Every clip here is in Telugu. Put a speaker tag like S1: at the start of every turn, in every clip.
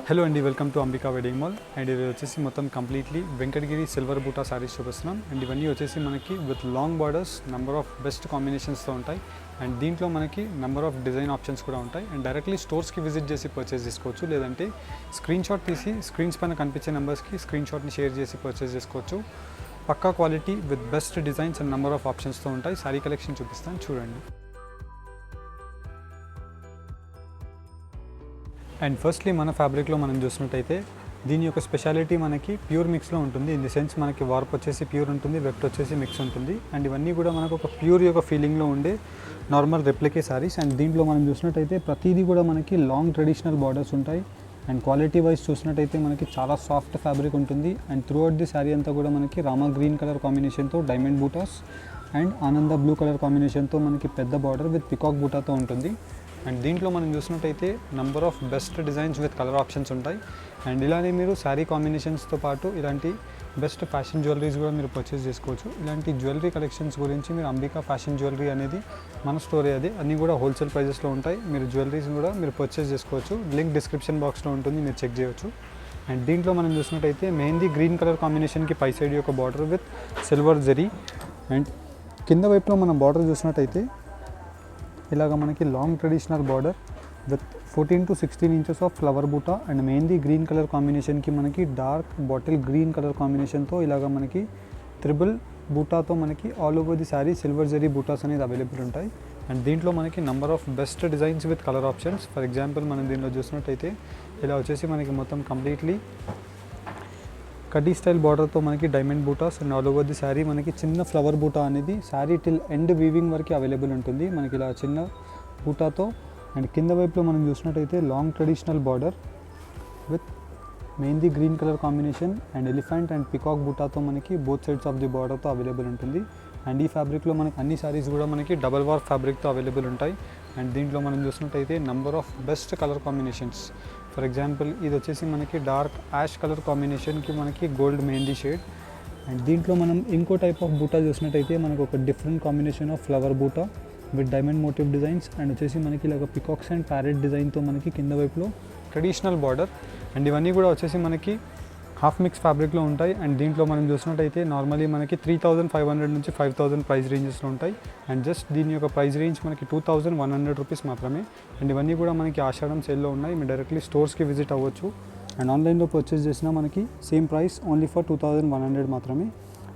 S1: హలో అండి, welcome to Ambika wedding mall. And ఇది వచ్చేసి మొత్తం కంప్లీట్లీ వెంకటగిరి సిల్వర్ బూటా సారీస్ చూపిస్తున్నాం. అండ్ ఇవన్నీ వచ్చేసి మనకి with long borders, number of best కాంబినేషన్స్తో ఉంటాయి. అండ్ దీంట్లో మనకి నెంబర్ ఆఫ్ డిజైన్ ఆప్షన్స్ కూడా ఉంటాయి. అండ్ డైరెక్ట్లీ స్టోర్స్కి విజిట్ చేసి పర్చేస్ చేసుకోవచ్చు, లేదంటే స్క్రీన్ షాట్ తీసి స్క్రీన్స్ పైన కనిపించే నెంబర్స్కి స్క్రీన్ షాట్ని షేర్ చేసి పర్చేస్ చేసుకోవచ్చు. పక్కా quality with best designs and number of ఆప్షన్స్తో ఉంటాయి. సారీ కలెక్షన్ చూపిస్తాను, చూడండి. అండ్ ఫస్ట్లీ మన ఫ్యాబ్రిక్లో మనం చూసినట్టయితే దీని యొక్క స్పెషాలిటీ మనకి ప్యూర్ మిక్స్లో ఉంటుంది. ఇన్ ది సెన్స్ మనకి వార్ప్ వచ్చేసి ప్యూర్ ఉంటుంది, వెఫ్ట్ వచ్చేసి మిక్స్ ఉంటుంది. అండ్ ఇవన్నీ కూడా మనకు ఒక ప్యూర్ యొక్క ఫీలింగ్లో ఉండే నార్మల్ రెప్లికే సారీస్. అండ్ దీంట్లో మనం చూసినట్టయితే ప్రతిదీ కూడా మనకి లాంగ్ ట్రెడిషనల్ బార్డర్స్ ఉంటాయి. అండ్ క్వాలిటీ వైజ్ చూసినట్టయితే మనకి చాలా సాఫ్ట్ ఫ్యాబ్రిక్ ఉంటుంది. And through out the sari అంతా కూడా మనకి రామా గ్రీన్ కలర్ కాంబినేషన్తో డైమండ్ బూటాస్ అండ్ ఆనంద బ్లూ కలర్ కాంబినేషన్తో మనకి పెద్ద బార్డర్ విత్ పికాక్ బూటాతో ఉంటుంది. అండ్ దీంట్లో మనం చూసినట్టయితే number of best designs with colour options ఉంటాయి. అండ్ ఇలానే మీరు శారీ కాంబినేషన్స్తో పాటు ఇలాంటి బెస్ట్ ఫ్యాషన్ జ్యువెలరీస్ కూడా మీరు పర్చేస్ చేసుకోవచ్చు. ఇలాంటి జ్యువెలరీ కలెక్షన్స్ గురించి మీరు అంబికా ఫ్యాషన్ జ్యువెలరీ అనేది మన స్టోరీ, అది అన్నీ కూడా హోల్సేల్ ప్రైజెస్లో ఉంటాయి. మీరు జ్యువెలరీస్ కూడా మీరు పర్చేస్ చేసుకోవచ్చు. లింక్ డిస్క్రిప్షన్ బాక్స్లో ఉంటుంది, మీరు చెక్ చేయవచ్చు. అండ్ దీంట్లో మనం చూసినట్టయితే మెహందీ గ్రీన్ కలర్ కాంబినేషన్కి పై సైడ్ యొక్క border with silver zari. And కింద వైపులో మనం బార్డర్ చూసినట్టయితే ఇలాగ మనకి long traditional border with 14 to 16 inches of flower బూటా. అండ్ మెహందీ గ్రీన్ కలర్ కాంబినేషన్కి మనకి డార్క్ బాటిల్ గ్రీన్ కలర్ కాంబినేషన్తో ఇలాగ మనకి త్రిబుల్ బూటాతో మనకి all over the sari silver zari buttas అనేది అవైలబుల్ ఉంటాయి. అండ్ దీంట్లో మనకి number of best designs with colour options. For example మనం దీనిలో చూసినట్టయితే ఇలా వచ్చేసి మనకి మొత్తం కంప్లీట్లీ కడ్డీ స్టైల్ బార్డర్తో మనకి diamond buttas. And all over the sari మనకి చిన్న ఫ్లవర్ బూటా అనేది శారీ టిల్ ఎండ్ వీవింగ్ వరకు అవైలబుల్ ఉంటుంది మనకి ఇలా చిన్న బూటాతో. అండ్ కింద వైపులో మనం చూసినట్టయితే long traditional border with mehndi green colour combination and elephant and peacock బూటాతో మనకి బోత్ సైడ్స్ ఆఫ్ ది బార్డర్తో అవైలబుల్ ఉంటుంది. అండ్ ఈ ఫ్యాబ్రిక్లో మనకి అన్ని శారీస్ కూడా మనకి డబల్ వార్ ఫ్యాబ్రిక్తో అవైలబుల్ ఉంటాయి. అండ్ దీంట్లో మనం చూసినట్టయితే number of best colour combinations. For example ఇది వచ్చేసి మనకి డార్క్ యాష్ కలర్ కాంబినేషన్కి మనకి గోల్డ్ మెహందీ షేడ్. అండ్ దీంట్లో మనం ఇంకో టైప్ ఆఫ్ బూటా చూసినట్టయితే మనకు ఒక డిఫరెంట్ కాంబినేషన్ ఆఫ్ ఫ్లవర్ బూటా with diamond motive designs. And వచ్చేసి మనకి ఇలాగ పికాక్స్ అండ్ ప్యారెట్ డిజైన్తో మనకి కింద వైపులో ట్రెడిషనల్ బార్డర్. అండ్ ఇవన్నీ కూడా వచ్చేసి మనకి హాఫ్ మిక్స్ ఫ్యాబ్రిక్లో ఉంటాయి. అండ్ దీంట్లో మనం చూసినట్టయితే నార్మలీ మనకి 3,500 నుంచి 5,000 ప్రైస్ రేంజెస్లో ఉంటాయి. అండ్ జస్ట్ దీని యొక్క ప్రైస్ రేంజ్ మనకి 2,100 రూపీస్ మాత్రమే. అండ్ ఇవన్నీ కూడా మనకి ఆషాఢం సేల్లో ఉన్నాయి. మీరు డైరెక్ట్లీ స్టోర్స్కి విజిట్ అవ్వచ్చు. అండ్ ఆన్లైన్లో పర్చేస్ చేసినా మనకి సేమ్ ప్రైస్ ఓన్లీ ఫర్ 2,100 మాత్రమే.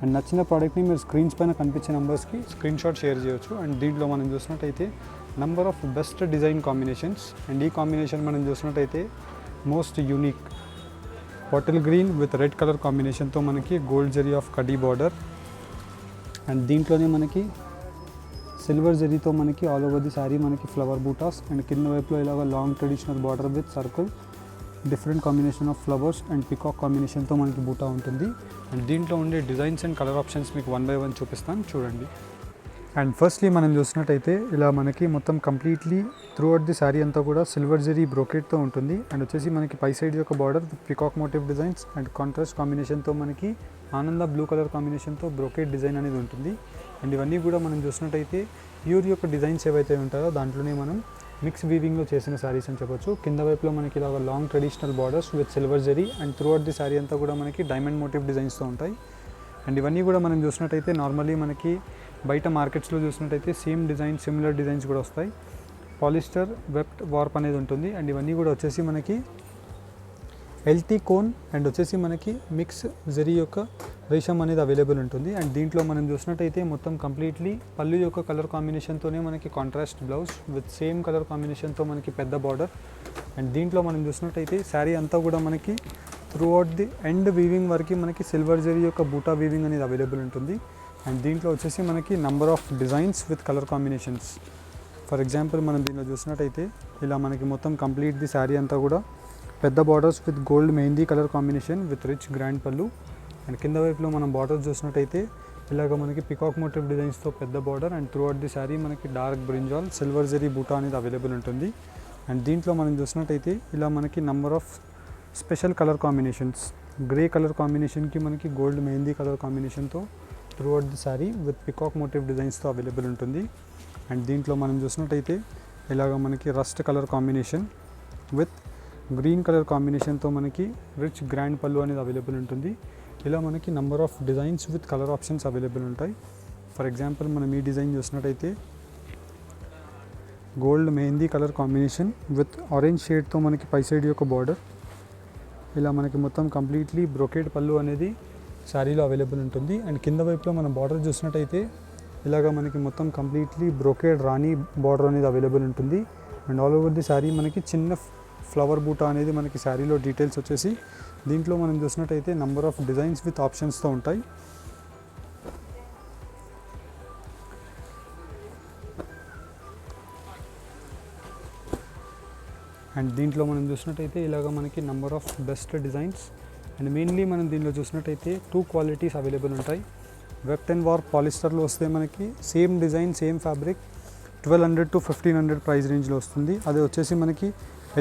S1: అండ్ నచ్చిన ప్రోడక్ట్ని మీరు స్క్రీన్స్ పైన కనిపించే నెంబర్స్కి స్క్రీన్ షాట్ షేర్ చేయొచ్చు. అండ్ దీంట్లో మనం చూసినట్టయితే number of best design combinations. And ఈ కాంబినేషన్ మనం చూసినట్టయితే most unique bottle green with red colour కాంబినేషన్తో మనకి gold zari of khadi border. And దీంట్లోనే మనకి సిల్వర్ జరీతో మనకి ఆల్ ఓవర్ ది శారీ మనకి ఫ్లవర్ బూటాస్. అండ్ కింద వైపులో ఇలాగ long traditional border with circle different combination of flowers and peacock కాంబినేషన్తో మనకి బూటా ఉంటుంది. అండ్ దీంట్లో ఉండే డిజైన్స్ అండ్ కలర్ ఆప్షన్స్ మీకు 1 by 1 చూపిస్తాను, చూడండి. అండ్ ఫస్ట్లీ మనం చూసినట్టయితే ఇలా మనకి మొత్తం completely through out the sari అంతా కూడా సిల్వర్ జరీ బ్రోకెట్తో ఉంటుంది. అండ్ వచ్చేసి మనకి పై సైడ్ యొక్క border with peacock motive designs and contrast కాంబినేషన్తో మనకి ఆనంద బ్లూ కలర్ కాంబినేషన్తో బ్రోకెట్ డిజైన్ అనేది ఉంటుంది. అండ్ ఇవన్నీ కూడా మనం చూసినట్టయితే ప్యూర్ యొక్క డిజైన్స్ ఏవైతే ఉంటాయో దాంట్లోనే మనం మిక్స్ వీవింగ్లో చేసిన శారీస్ అని చెప్పొచ్చు. కింద వైపులో మనకి ఇలా long traditional borders with silver zari and through out the sari అంతా కూడా మనకి డైమండ్ మోటివ్ డిజైన్స్తో ఉంటాయి. అండ్ ఇవన్నీ కూడా మనం చూసినట్టయితే నార్మల్లీ మనకి బయట మార్కెట్స్లో చూసినట్టయితే సేమ్ డిజైన్ సిమిలర్ డిజైన్స్ కూడా వస్తాయి. పాలిస్టర్ వెబ్ట్ వార్ప్ అనేది ఉంటుంది. అండ్ ఇవన్నీ కూడా వచ్చేసి మనకి ఎల్టీ కోన్ అండ్ వచ్చేసి మనకి మిక్స్ జరీ యొక్క రేషం అనేది అవైలబుల్ ఉంటుంది. అండ్ దీంట్లో మనం చూసినట్టయితే మొత్తం కంప్లీట్లీ పళ్ళు యొక్క కలర్ కాంబినేషన్తోనే మనకి contrast blouse with same colour కాంబినేషన్తో మనకి పెద్ద బార్డర్. అండ్ దీంట్లో మనం చూసినట్టయితే శారీ అంతా కూడా మనకి through out the end weaving వరకు మనకి సిల్వర్ జరీ యొక్క బూటా వీవింగ్ అనేది అవైలబుల్ ఉంటుంది. అండ్ దీంట్లో వచ్చేసి మనకి number of designs with colour combinations. For example మనం దీనిలో చూసినట్టయితే ఇలా మనకి మొత్తం కంప్లీట్ ది శారీ అంతా కూడా పెద్ద borders with gold mehndi colour combination with rich grand పళ్ళు. అండ్ కింద వైపులో మనం బార్డర్స్ చూసినట్టయితే ఇలాగ మనకి పికాక్ మోటివ్ డిజైన్స్తో పెద్ద border. And through out the sari మనకి డార్క్ బ్రింజాల్ సిల్వర్ జరీ బూటా అనేది అవైలబుల్ ఉంటుంది. అండ్ దీంట్లో మనం చూసినట్టయితే ఇలా మనకి number of special colour combinations. Grey colour కాంబినేషన్కి మనకి గోల్డ్ మెహందీ కలర్ కాంబినేషన్తో throughout the sari with peacock motif డిజైన్స్తో అవైలబుల్ ఉంటుంది. అండ్ దీంట్లో మనం చూసినట్టయితే ఇలాగ మనకి rust colour combination with green colour కాంబినేషన్తో మనకి రిచ్ గ్రాండ్ పళ్ళు అనేది అవైలబుల్ ఉంటుంది. ఇలా మనకి number of designs with colour options available ఉంటాయి. ఫర్ ఎగ్జాంపుల్ మనం ఈ డిజైన్ చూసినట్టయితే gold mehndi colour combination with orange షేడ్తో మనకి పై సైడ్ యొక్క బార్డర్. ఇలా మనకి మొత్తం కంప్లీట్లీ బ్రోకేడ్ పళ్ళు అనేది శారీలో అవైలబుల్ ఉంటుంది. అండ్ కింద వైపులో మనం బార్డర్ చూసినట్టయితే ఇలాగ మనకి మొత్తం కంప్లీట్లీ బ్రోకేడ్ రాణి బార్డర్ అనేది అవైలబుల్ ఉంటుంది. And all over the sari మనకి చిన్న ఫ్లవర్ బూటా అనేది మనకి శారీలో డీటెయిల్స్ వచ్చేసి దీంట్లో మనం చూసినట్టయితే నంబర్ ఆఫ్ డిజైన్స్ విత్ ఆప్షన్స్తో ఉంటాయి. అండ్ దీంట్లో మనం చూసినట్టయితే ఇలాగ మనకి number of best designs and mainly మనం దీనిలో చూసినట్టయితే 2 క్వాలిటీస్ అవైలబుల్ ఉంటాయి. వెక్ట్ అండ్ వార్ప్ పాలిస్టర్లో వస్తే మనకి same design same fabric 1200 to 1500 price రేంజ్లో వస్తుంది. అదే వచ్చేసి మనకి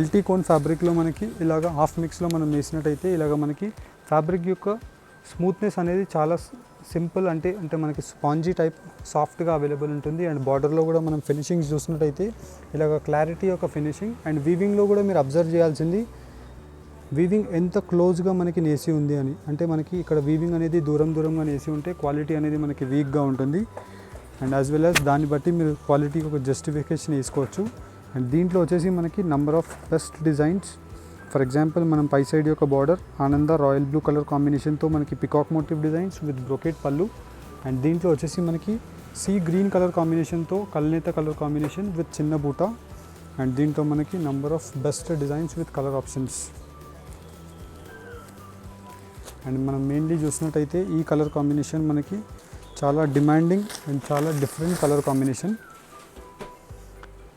S1: ఎల్టీ కోన్ ఫ్యాబ్రిక్లో మనకి ఇలాగ హాఫ్ మిక్స్లో మనం వేసినట్టయితే ఇలాగ మనకి ఫ్యాబ్రిక్ యొక్క స్మూత్నెస్ అనేది చాలా సింపుల్ అంటే మనకి స్పాంజీ టైప్ సాఫ్ట్గా అవైలబుల్ ఉంటుంది. అండ్ బార్డర్లో కూడా మనం ఫినిషింగ్స్ చూసినట్టయితే ఇలాగ క్లారిటీ యొక్క ఫినిషింగ్. అండ్ వీవింగ్లో కూడా మీరు అబ్జర్వ్ చేయాల్సింది వీవింగ్ ఎంత క్లోజ్గా మనకి నేసి ఉంది అని. అంటే మనకి ఇక్కడ వీవింగ్ అనేది దూరంగా నేసి ఉంటే క్వాలిటీ అనేది మనకి వీక్గా ఉంటుంది. అండ్ యాజ్ వెల్ యాజ్ దాన్ని బట్టి మీరు క్వాలిటీకి ఒక జస్టిఫికేషన్ వేసుకోవచ్చు. అండ్ దీంట్లో వచ్చేసి మనకి number of best designs. For example మనం పై సైడ్ యొక్క బార్డర్ ఆనంద రాయల్ బ్లూ కలర్ కాంబినేషన్తో మనకి peacock motif designs with brocade పళ్ళు. అండ్ దీంట్లో వచ్చేసి మనకి సీ గ్రీన్ కలర్ కాంబినేషన్తో కల్నేత కలర్ కాంబినేషన్ విత్ చిన్న బూటా. అండ్ దీంట్లో మనకి number of best designs with colour options. And మనం మెయిన్లీ చూసినట్టయితే ఈ కలర్ కాంబినేషన్ మనకి చాలా డిమాండింగ్ అండ్ చాలా డిఫరెంట్ కలర్ కాంబినేషన్.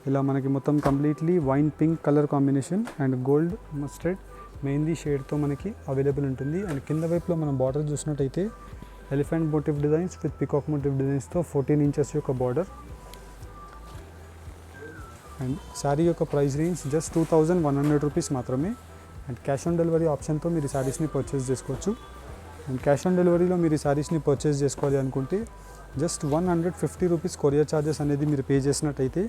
S1: ఇలా మనకి మొత్తం completely wine pink colour combination and gold mustard mehndi షేడ్తో మనకి అవైలబుల్ ఉంటుంది. అండ్ కింద వైపులో మనం బార్డర్ చూసినట్టయితే elephant motif designs with peacock motif డిజైన్స్తో 14 ఇంచెస్ యొక్క బార్డర్. అండ్ శారీ యొక్క ప్రైస్ రేంజ్ జస్ట్ 2100 రూపీస్ మాత్రమే. అండ్ క్యాష్ ఆన్ డెలివరీ ఆప్షన్తో మీరు శారీస్ని పర్చేస్ చేసుకోవచ్చు. అండ్ క్యాష్ ఆన్ డెలివరీలో మీరు శారీస్ని పర్చేస్ చేసుకోవాలి అనుకుంటే జస్ట్ 150 రూపీస్ కొరియర్ ఛార్జెస్ అనేది మీరు పే చేసినట్టయితే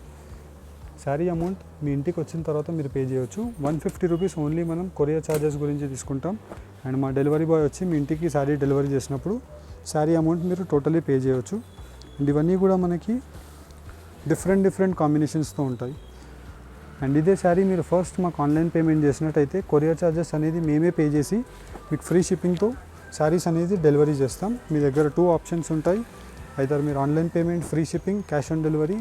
S1: శారీ అమౌంట్ మీ ఇంటికి వచ్చిన తర్వాత మీరు పే చేయవచ్చు. 150 రూపీస్ ఓన్లీ మనం కొరియర్ ఛార్జెస్ గురించి తీసుకుంటాం. అండ్ మా డెలివరీ బాయ్ వచ్చి మీ ఇంటికి శారీ డెలివరీ చేసినప్పుడు శారీ అమౌంట్ మీరు టోటలీ పే చేయవచ్చు. అండ్ ఇవన్నీ కూడా మనకి డిఫరెంట్ కాంబినేషన్స్తో ఉంటాయి. అండ్ ఇదే శారీ మీరు ఫస్ట్ మాకు ఆన్లైన్ పేమెంట్ చేసినట్టయితే కొరియర్ ఛార్జెస్ అనేది మేమే పే చేసి మీకు ఫ్రీ షిప్పింగ్తో శారీస్ అనేది డెలివరీ చేస్తాం. మీ దగ్గర 2 ఆప్షన్స్ ఉంటాయి. అయితే మీరు online payment, free shipping, cash on delivery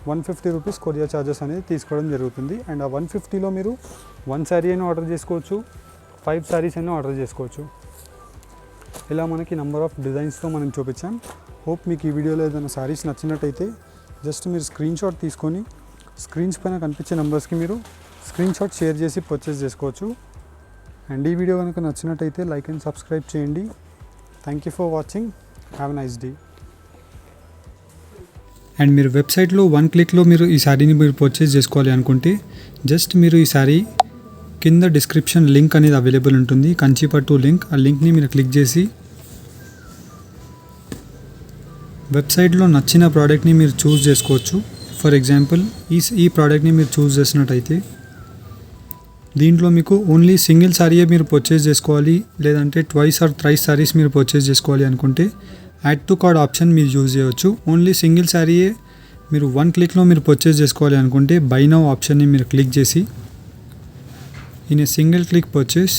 S1: 150 rupees courier charges అనేది తీసుకోవడం జరుగుతుంది. అండ్ ఆ 150లో మీరు 1 శారీ అయినా ఆర్డర్ చేసుకోవచ్చు, 5 శారీస్ అయినా ఆర్డర్ చేసుకోవచ్చు. ఇలా మనకి నంబర్ ఆఫ్ డిజైన్స్తో మనం చూపించాం. హోప్ మీకు ఈ వీడియోలో ఏదైనా శారీస్ నచ్చినట్టయితే జస్ట్ మీరు స్క్రీన్ షాట్ తీసుకొని స్క్రీన్స్ పైన కనిపించే నెంబర్స్కి మీరు స్క్రీన్ షాట్ షేర్ చేసి పర్చేస్ చేసుకోవచ్చు. అండ్ ఈ వీడియో కనుక నచ్చినట్టయితే లైక్ అండ్ సబ్స్క్రైబ్ చేయండి. Thank you for watching. Have a nice day. And మీరు వెబ్సైట్లో 1 క్లిక్లో మీరు ఈ శారీని మీరు పర్చేస్ చేసుకోవాలి అనుకుంటే జస్ట్ మీరు ఈ శారీ కింద డిస్క్రిప్షన్ లింక్ అనేది అవైలబుల్ ఉంటుంది, కంచిపట్టు లింక్. ఆ లింక్ని మీరు క్లిక్ చేసి వెబ్సైట్లో నచ్చిన ప్రోడక్ట్ని మీరు చూస్ చేసుకోవచ్చు. ఫర్ ఎగ్జాంపుల్ ఈ ప్రోడక్ట్ని మీరు చూస్ చేసినట్టయితే దీంట్లో మీకు ఓన్లీ సింగిల్ శారీయే మీరు పర్చేస్ చేసుకోవాలి, లేదంటే 2 or 3 శారీస్ మీరు పర్చేస్ చేసుకోవాలి అనుకుంటే యాడ్ టు కార్డ్ ఆప్షన్ మీరు యూజ్ చేయవచ్చు. ఓన్లీ సింగిల్ శారీయే మీరు 1 క్లిక్లో మీరు పర్చేస్ చేసుకోవాలి అనుకుంటే బై నౌ ఆప్షన్ని మీరు క్లిక్ చేసి in a single click purchase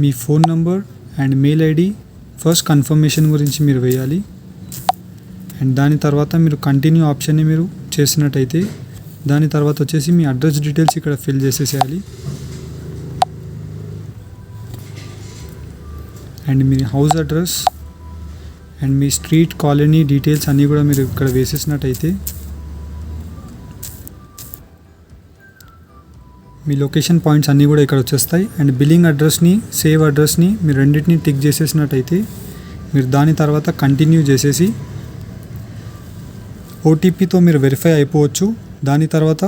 S1: me phone number and mail ID first confirmation గురించి మీరు వేయాలి. అండ్ దాని తర్వాత మీరు కంటిన్యూ ఆప్షన్ని మీరు చేసినట్టయితే దాని తర్వాత వచ్చేసి మీ అడ్రస్ డీటెయిల్స్ ఇక్కడ ఫిల్ చేసేసేయాలి. అండ్ మీ హౌస్ అడ్రస్ అండ్ మీ స్ట్రీట్, కాలనీ డీటెయిల్స్ అన్నీ కూడా మీరు ఇక్కడ వేసేసినట్టయితే మీ లొకేషన్ పాయింట్స్ అన్నీ కూడా ఇక్కడ వచ్చేస్తాయి. అండ్ బిల్లింగ్ అడ్రస్ని, సేవ్ అడ్రస్ని మీరు రెండింటిని టిక్ చేసేసినట్టయితే మీరు దాని తర్వాత కంటిన్యూ చేసేసి ఓటీపీతో మీరు వెరిఫై అయిపోవచ్చు. దాని తర్వాత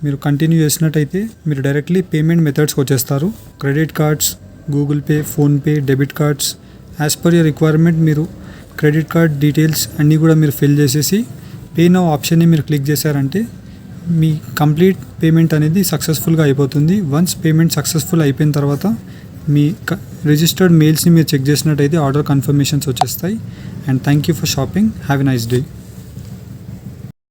S1: మీరు కంటిన్యూ చేసినట్టయితే మీరు డైరెక్ట్లీ పేమెంట్ మెథడ్స్కి వచ్చేస్తారు. Credit cards, Google pay, PhonePe, debit cards, as per your requirement మీరు క్రెడిట్ కార్డ్ డీటెయిల్స్ అన్నీ కూడా మీరు ఫిల్ చేసేసి పే నౌ ఆప్షన్ని మీరు క్లిక్ చేశారంటే మీ కంప్లీట్ పేమెంట్ అనేది సక్సెస్ఫుల్గా అయిపోతుంది. వన్స్ పేమెంట్ సక్సెస్ఫుల్ అయిపోయిన తర్వాత మీ రిజిస్టర్డ్ మెయిల్స్ని మీరు చెక్ చేసినట్టయితే ఆర్డర్ కన్ఫర్మేషన్స్ వచ్చేస్తాయి. And thank you for shopping. Have a nice day.